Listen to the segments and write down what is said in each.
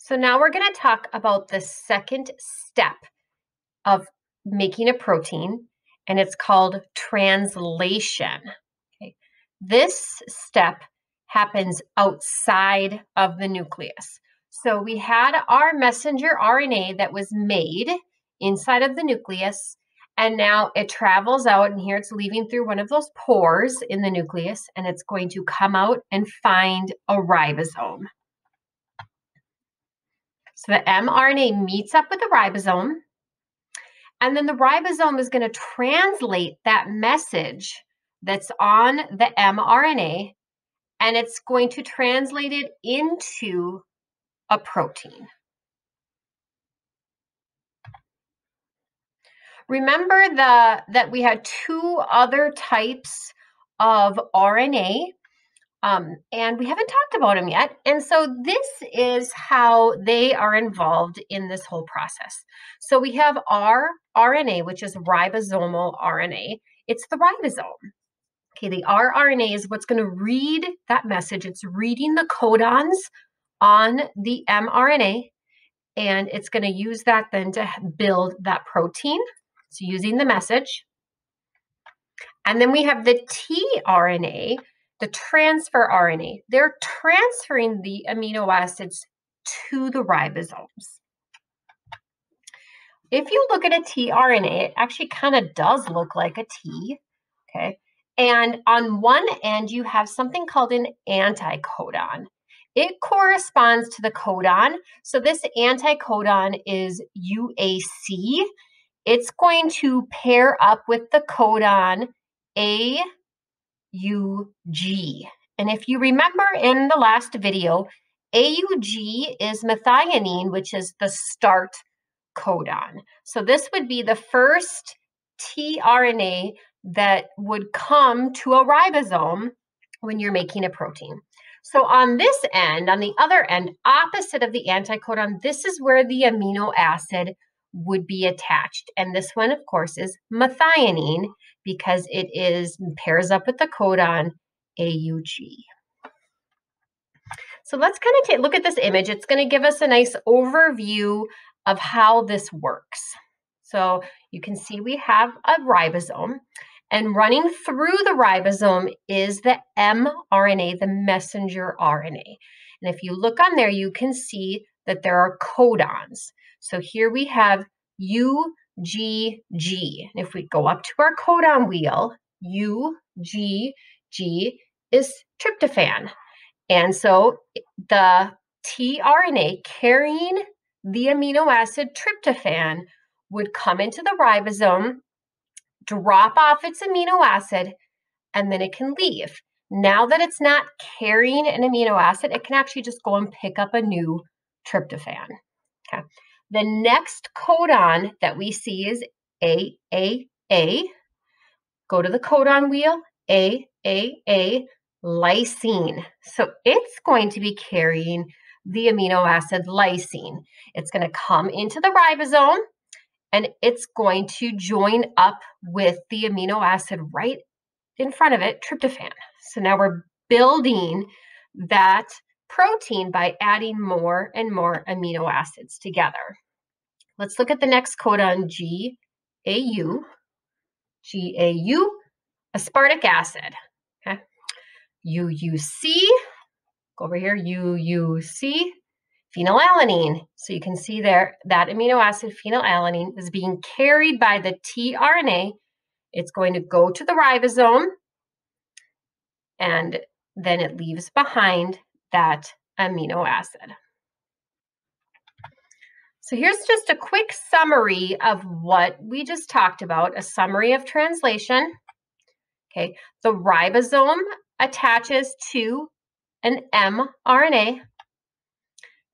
So now we're going to talk about the second step of making a protein, and it's called translation. Okay. This step happens outside of the nucleus. So we had our messenger RNA that was made inside of the nucleus, and now it travels out, and here it's leaving through one of those pores in the nucleus, and it's going to come out and find a ribosome. So the mRNA meets up with the ribosome, and then the ribosome is going to translate that message that's on the mRNA, and it's going to translate it into a protein. Remember that we had two other types of RNA, and we haven't talked about them yet. And so this is how they are involved in this whole process. So we have our RNA, which is ribosomal RNA. It's the ribosome. Okay, the rRNA is what's going to read that message. It's reading the codons on the mRNA, and it's going to use that then to build that protein. So using the message. And then we have the tRNA, the transfer RNA. They're transferring the amino acids to the ribosomes. If you look at a tRNA, it actually kind of does look like a T, okay? And on one end, you have something called an anticodon. It corresponds to the codon. So this anticodon is UAC. It's going to pair up with the codon AUG. And if you remember in the last video, AUG is methionine, which is the start codon. So this would be the first tRNA that would come to a ribosome when you're making a protein. So on this end, on the other end, opposite of the anticodon, this is where the amino acid would be attached. And this one, of course, is methionine because it pairs up with the codon AUG. So let's kind of look at this image. It's going to give us a nice overview of how this works. So you can see we have a ribosome, and running through the ribosome is the mRNA, the messenger RNA. And if you look on there, you can see that there are codons. So here we have UGG. And if we go up to our codon wheel, UGG is tryptophan. And so the tRNA carrying the amino acid tryptophan would come into the ribosome, drop off its amino acid, and then it can leave. Now that it's not carrying an amino acid, it can actually just go and pick up a new tryptophan. Okay. The next codon that we see is AAA. Go to the codon wheel, AAA, lysine. So it's going to be carrying the amino acid lysine. It's going to come into the ribosome, and it's going to join up with the amino acid right in front of it, tryptophan. So now we're building that protein by adding more and more amino acids together. Let's look at the next codon, GAU. GAU, aspartic acid. Okay. UUC, go over here, UUC, phenylalanine. So you can see there that amino acid phenylalanine is being carried by the tRNA. It's going to go to the ribosome, and then it leaves behind that amino acid. So here's just a quick summary of what we just talked about, a summary of translation. Okay, the ribosome attaches to an mRNA.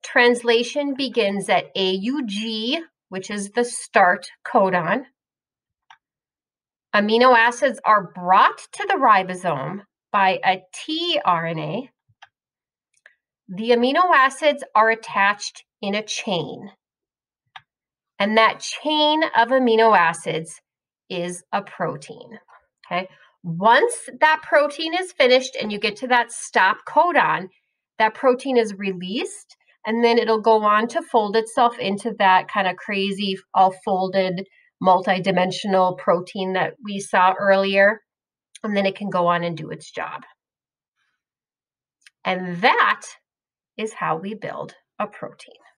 Translation begins at AUG, which is the start codon. Amino acids are brought to the ribosome by a tRNA. The amino acids are attached in a chain, and that chain of amino acids is a protein. Okay. Once that protein is finished and you get to that stop codon, that protein is released, and then it'll go on to fold itself into that kind of crazy, all folded, multi-dimensional protein that we saw earlier, and then it can go on and do its job. And that is how we build a protein.